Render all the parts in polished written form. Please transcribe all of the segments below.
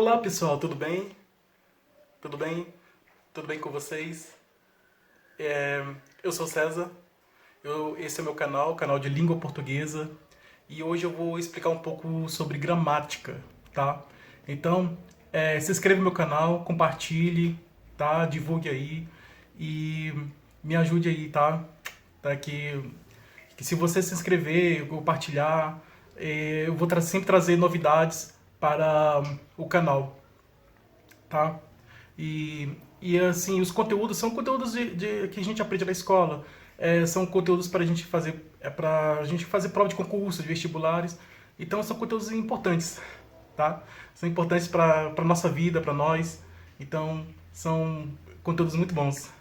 Olá pessoal, tudo bem? Tudo bem? Tudo bem com vocês? Eu sou César, esse é o meu canal, canal de língua portuguesa, e hoje eu vou explicar um pouco sobre gramática, tá? Então, se inscreva no meu canal, compartilhe, tá? Divulgue aí e me ajude aí, tá? Tá que se você se inscrever, compartilhar, eu vou sempre trazer novidades para o canal, tá? E assim, os conteúdos são conteúdos que a gente aprende na escola. São conteúdos para a gente fazer, para a gente fazer prova de concurso, de vestibulares. Então são conteúdos importantes, tá? São importantes para a nossa vida, para nós. Então são conteúdos muito bons.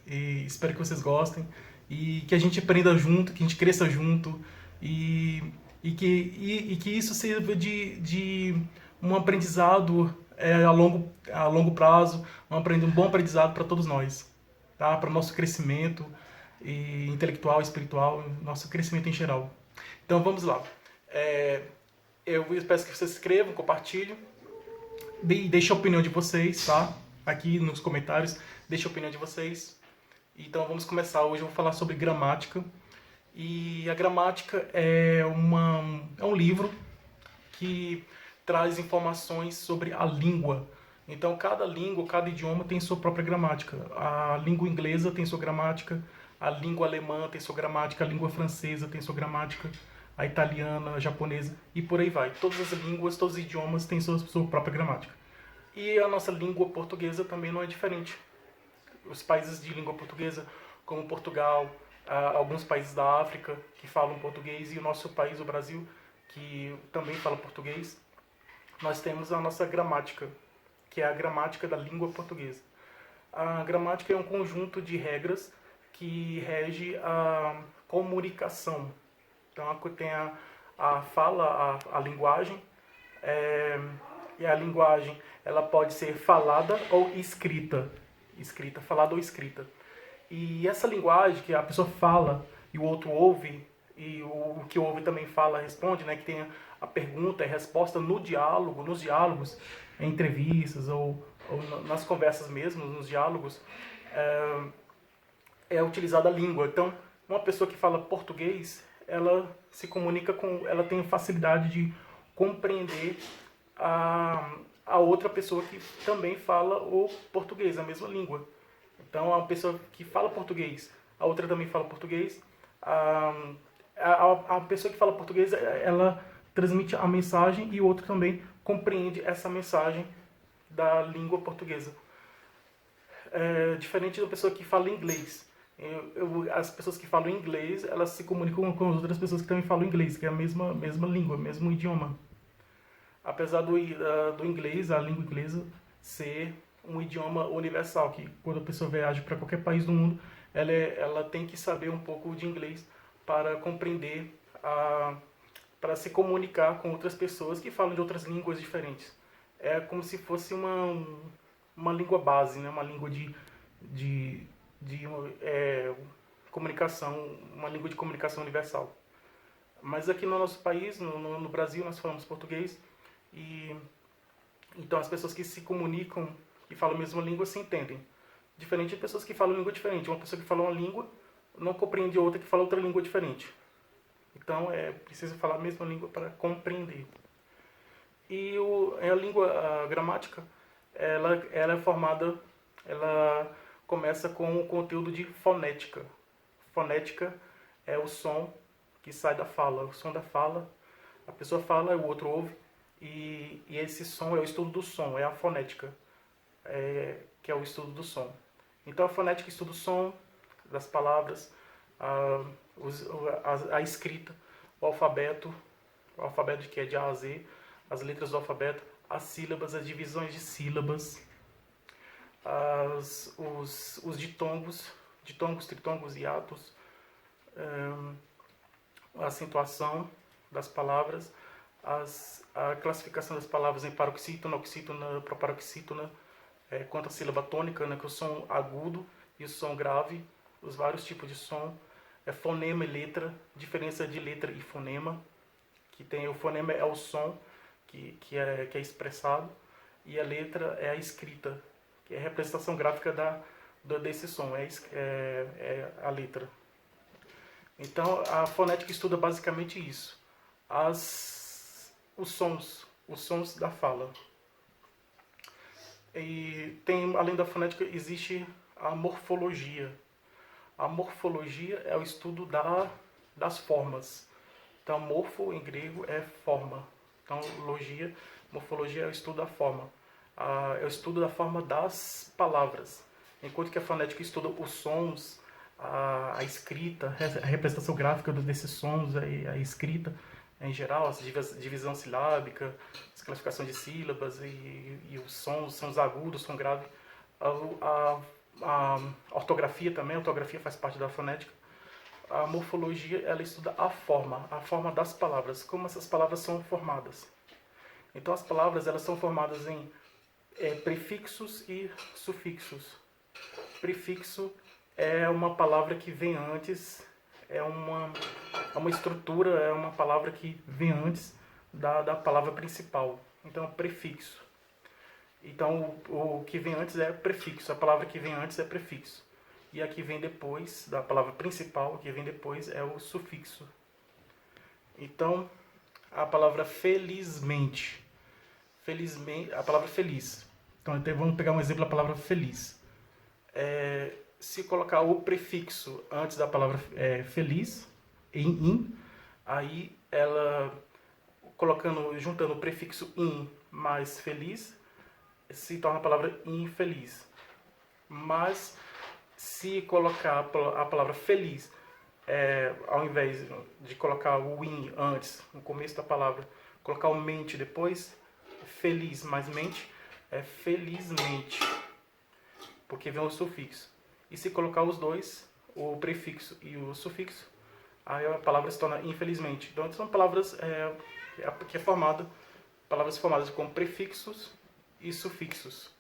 E espero que vocês gostem e que a gente aprenda junto, que a gente cresça junto e, e que isso sirva de um aprendizado a longo prazo, um bom aprendizado para todos nós, tá? Para o nosso crescimento intelectual, espiritual, nosso crescimento em geral. Então vamos lá. É, eu peço que vocês se inscrevam, compartilhem, deixem a opinião de vocês, tá? Aqui nos comentários, deixem a opinião de vocês. Então vamos começar. Hoje eu vou falar sobre gramática. E a gramática é um livro que traz informações sobre a língua. Então cada língua, cada idioma tem sua própria gramática. A língua inglesa tem sua gramática, a língua alemã tem sua gramática, a língua francesa tem sua gramática, a italiana, a japonesa e por aí vai. Todas as línguas, todos os idiomas têm sua própria gramática. E a nossa língua portuguesa também não é diferente. Os países de língua portuguesa, como Portugal, alguns países da África que falam português e o nosso país, o Brasil, que também fala português, nós temos a nossa gramática, que é a gramática da língua portuguesa. A gramática é um conjunto de regras que rege a comunicação. Então tem a fala, a linguagem, e a linguagem ela pode ser falada ou escrita. Falada ou escrita. E essa linguagem que a pessoa fala e o outro ouve, e o que ouve também fala, responde, né, que tem a pergunta e a resposta no diálogo, nos diálogos, em entrevistas ou nas conversas mesmo, nos diálogos, é utilizada a língua. Então, uma pessoa que fala português, ela se comunica ela tem facilidade de compreender a outra pessoa que também fala o português, a mesma língua. Então, a pessoa que fala português, a outra também fala português. A pessoa que fala português, ela transmite a mensagem e o outro também compreende essa mensagem da língua portuguesa. Diferente da pessoa que fala inglês. As pessoas que falam inglês, elas se comunicam com as outras pessoas que também falam inglês, que é a mesma língua, mesmo idioma. Apesar do inglês, a língua inglesa, ser um idioma universal, que quando a pessoa viaja para qualquer país do mundo, ela tem que saber um pouco de inglês para compreender, para se comunicar com outras pessoas que falam de outras línguas diferentes. É como se fosse uma língua base, né? Uma língua de comunicação, uma língua de comunicação universal. Mas aqui no nosso país, no Brasil, nós falamos português, e então as pessoas que se comunicam e falam a mesma língua se entendem. Diferente de pessoas que falam língua diferente. Uma pessoa que fala uma língua não compreende outra que fala outra língua diferente. Então é preciso falar a mesma língua para compreender. E a gramática, ela é formada, ela começa com o conteúdo de fonética. Fonética é o som que sai da fala, o som da fala. A pessoa fala, o outro ouve, e esse som é o estudo do som, é a fonética, que é o estudo do som. Então a fonética estuda o som das palavras, a escrita, o alfabeto que é de A a Z, as letras do alfabeto, as sílabas, as divisões de sílabas, os ditongos, tritongos, hiatos, a acentuação das palavras, a classificação das palavras em paroxítona, oxítona, proparoxítona, quanto à sílaba tônica, né, que é o som agudo e o som grave, os vários tipos de som, fonema e letra, diferença de letra e fonema, que tem o fonema é o som que é expressado, e a letra é a escrita, que é a representação gráfica desse som, é a letra. Então, a fonética estuda basicamente isso, os sons da fala. E tem, além da fonética, existe a morfologia. A morfologia é o estudo das formas. Então, morfo em grego é forma. Então, morfologia é o estudo da forma. É o estudo da forma das palavras. Enquanto que a fonética estuda os sons, a escrita, a representação gráfica desses sons, a escrita em geral, a divisão silábica, a classificação de sílabas e os sons agudos, som grave. A ortografia também, a ortografia faz parte da fonética. A morfologia, ela estuda a forma das palavras, como essas palavras são formadas. Então as palavras, elas são formadas em prefixos e sufixos. Prefixo é uma palavra que vem antes, é uma estrutura, é uma palavra que vem antes da palavra principal. Então, prefixo. Então, o que vem antes é prefixo, a palavra que vem antes é prefixo. E a que vem depois, da palavra principal, a que vem depois é o sufixo. Então, a palavra felizmente. A palavra feliz. Então, vamos pegar um exemplo da palavra feliz. Se colocar o prefixo antes da palavra feliz, em, aí ela, juntando o prefixo in mais feliz, se torna a palavra infeliz. Mas se colocar a palavra feliz, ao invés de colocar o in antes, no começo da palavra, colocar o mente depois, feliz mais mente, é felizmente, porque vem o sufixo. E se colocar os dois, o prefixo e o sufixo, aí a palavra se torna infelizmente. Então são palavras palavras formadas com prefixos e sufixos.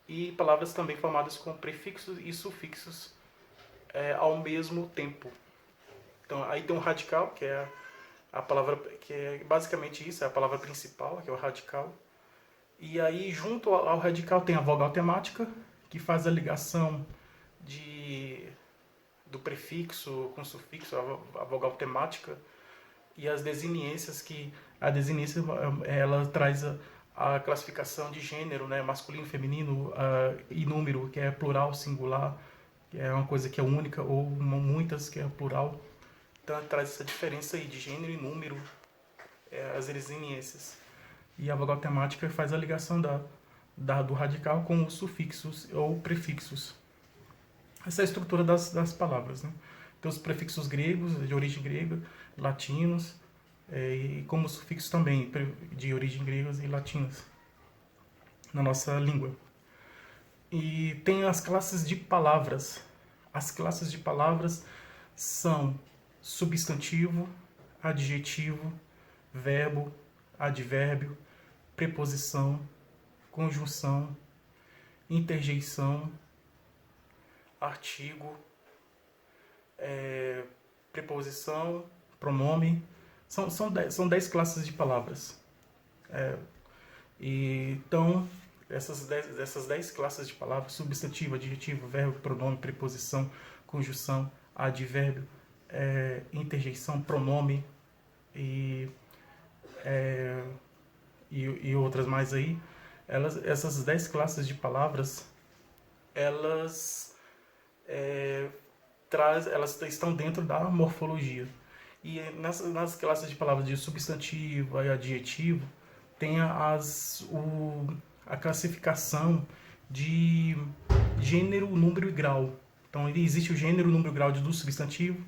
E palavras também formadas com prefixos e sufixos ao mesmo tempo. Então aí tem um radical, que é a palavra, que é basicamente isso, é a palavra principal, que é o radical. E aí junto ao radical tem a vogal temática, que faz a ligação do prefixo com sufixo, a vogal temática, e as desiniências, que a desiniência ela traz a classificação de gênero, né, masculino, feminino, e número, que é plural, singular, que é uma coisa que é única, ou muitas, que é plural. Então ela traz essa diferença aí de gênero e número, as desiniências. E a vogal temática faz a ligação do radical com os sufixos ou prefixos. Essa é a estrutura das palavras, né? Tem os prefixos gregos, de origem grega, latinos, e como sufixos também, de origem gregas e latinas, na nossa língua. E tem as classes de palavras. As classes de palavras são substantivo, adjetivo, verbo, advérbio, preposição, conjunção, interjeição, artigo, preposição, pronome. São 10 classes de palavras. Então, essas 10 classes de palavras, substantivo, adjetivo, verbo, pronome, preposição, conjunção, advérbio, interjeição, pronome e outras mais aí, essas 10 classes de palavras, elas estão dentro da morfologia. E nas classes de palavras de substantivo e adjetivo, tem a classificação de gênero, número e grau. Então existe o gênero, número e grau do substantivo,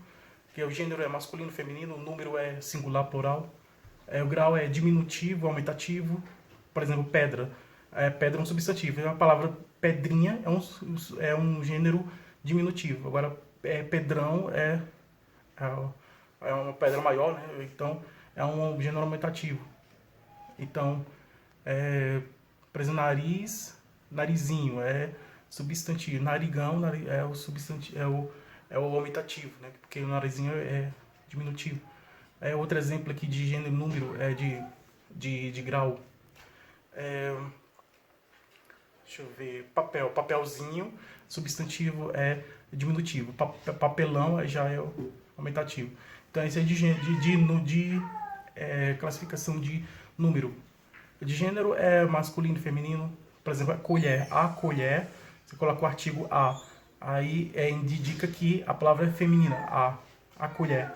que o gênero é masculino, feminino, o número é singular, plural. O grau é diminutivo, aumentativo. Por exemplo, pedra. Pedra é um substantivo. A palavra pedrinha é um gênero diminutivo. Agora, pedrão é uma pedra maior, né? Então é um gênero aumentativo. Então, por exemplo, nariz, narizinho é substantivo. Narigão é o substantivo, é o aumentativo, né? Porque o narizinho é diminutivo. Outro exemplo aqui de gênero, número, de grau. Deixa eu ver. Papel. Papelzinho. Substantivo é diminutivo. Papelão já é o aumentativo. Então, isso é de classificação de número. De gênero é masculino e feminino. Por exemplo, a colher. A colher, você coloca o artigo a. Aí indica que a palavra é feminina. A colher.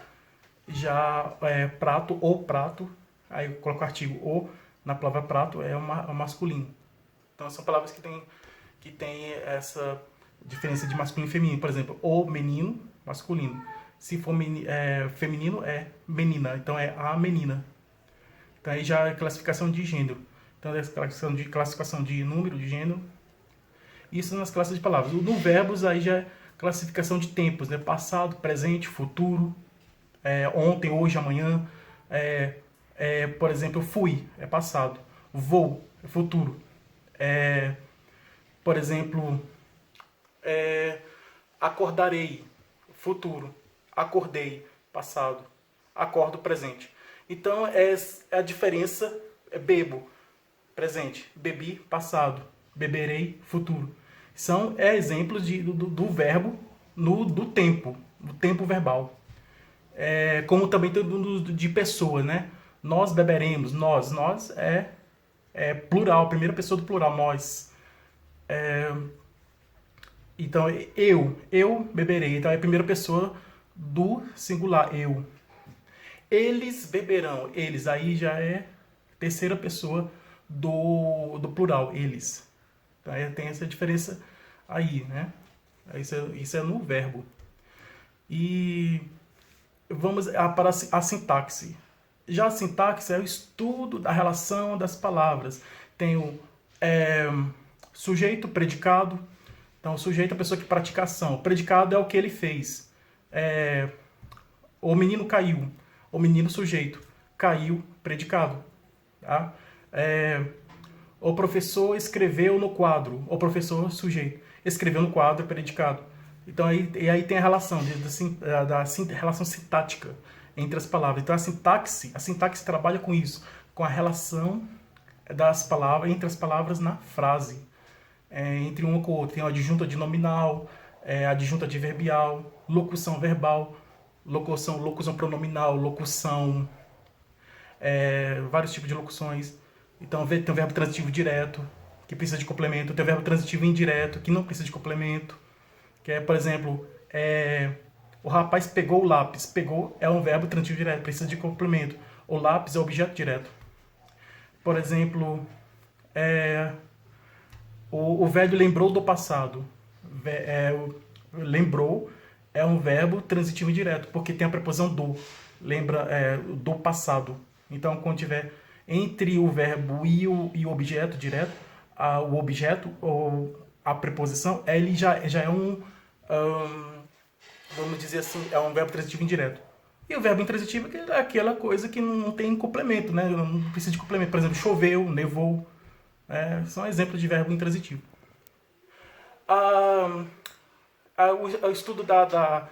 Já prato ou prato. Aí eu coloco o artigo o na palavra prato é o masculino. Então são palavras que tem essa diferença de masculino e feminino. Por exemplo, o menino, masculino. Se for feminino, é menina. Então é a menina. Então aí já é classificação de gênero. Então é classificação de número, de gênero. Isso nas classes de palavras. No verbos aí já é classificação de tempos, né? Passado, presente, futuro. Ontem, hoje, amanhã. Por exemplo, fui, é passado. Vou, é futuro. Por exemplo, acordarei, futuro. Acordei, passado. Acordo, presente. Então, a diferença é bebo, presente. Bebi, passado. Beberei, futuro. São exemplos do verbo do tempo verbal. Como também de pessoa, né? Nós beberemos, nós é plural, primeira pessoa do plural, nós. Então, eu beberei. Então, é a primeira pessoa do singular, eu. Eles beberão, eles. Aí já é terceira pessoa do plural, eles. Então, tem essa diferença aí, né? Isso é no verbo. E vamos para a sintaxe. Já a sintaxe é o estudo da relação das palavras. Tem o sujeito, predicado. Então, o sujeito é a pessoa que pratica a ação. O predicado é o que ele fez. O menino caiu. O menino, sujeito. Caiu, predicado. Tá? O professor escreveu no quadro. O professor, sujeito. Escreveu no quadro, predicado. Então, aí tem a relação, da relação sintática entre as palavras. Então, a sintaxe trabalha com isso, com a relação das palavras, entre as palavras na frase. Entre uma com a outra. Tem a adjunta de nominal, adjunta adverbial, locução verbal, locução pronominal, locução, vários tipos de locuções. Então, tem o verbo transitivo direto, que precisa de complemento. Tem o verbo transitivo indireto, que não precisa de complemento. Que por exemplo, o rapaz pegou o lápis. Pegou é um verbo transitivo direto, precisa de complemento. O lápis é objeto direto. Por exemplo, o velho lembrou do passado. Lembrou é um verbo transitivo direto, porque tem a preposição do. Lembra do passado. Então, quando tiver entre o verbo e o objeto direto, o objeto ou a preposição, ele já é vamos dizer assim, é um verbo transitivo indireto. E o verbo intransitivo é aquela coisa que não tem complemento, né? Não precisa de complemento. Por exemplo, choveu, nevou. São exemplos de verbo intransitivo. O estudo da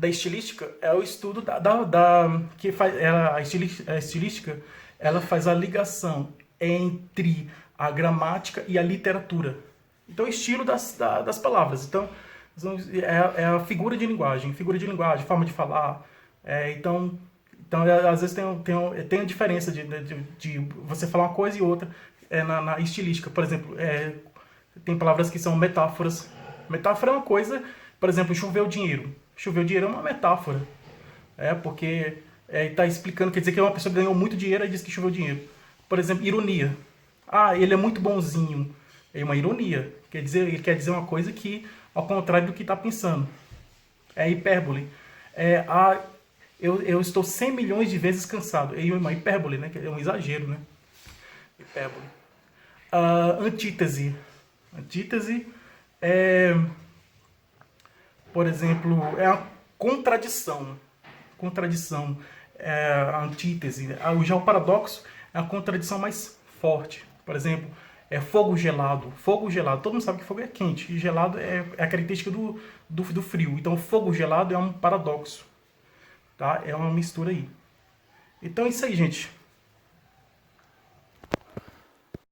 estilística é o estudo que faz a estilística, ela faz a ligação entre a gramática e a literatura. Então, o estilo das palavras. Então, é a figura de linguagem, forma de falar. Então, às vezes tem a diferença de você falar uma coisa e outra na estilística. Por exemplo, tem palavras que são metáforas. Metáfora é uma coisa, por exemplo, choveu dinheiro. Choveu dinheiro é uma metáfora. Porque está explicando, quer dizer que uma pessoa ganhou muito dinheiro e diz que choveu dinheiro. Por exemplo, ironia. Ele é muito bonzinho. É uma ironia. Ele quer dizer uma coisa que, ao contrário do que está pensando. É hipérbole. Eu estou 100 milhões de vezes cansado. É uma hipérbole, né? É um exagero, né? Hipérbole. Antítese. Antítese por exemplo, é a contradição. A antítese. Já o paradoxo é a contradição mais forte. Por exemplo, fogo gelado. Fogo gelado. Todo mundo sabe que fogo é quente. E gelado é a característica do frio. Então, fogo gelado é um paradoxo. Tá? É uma mistura aí. Então é isso aí, gente.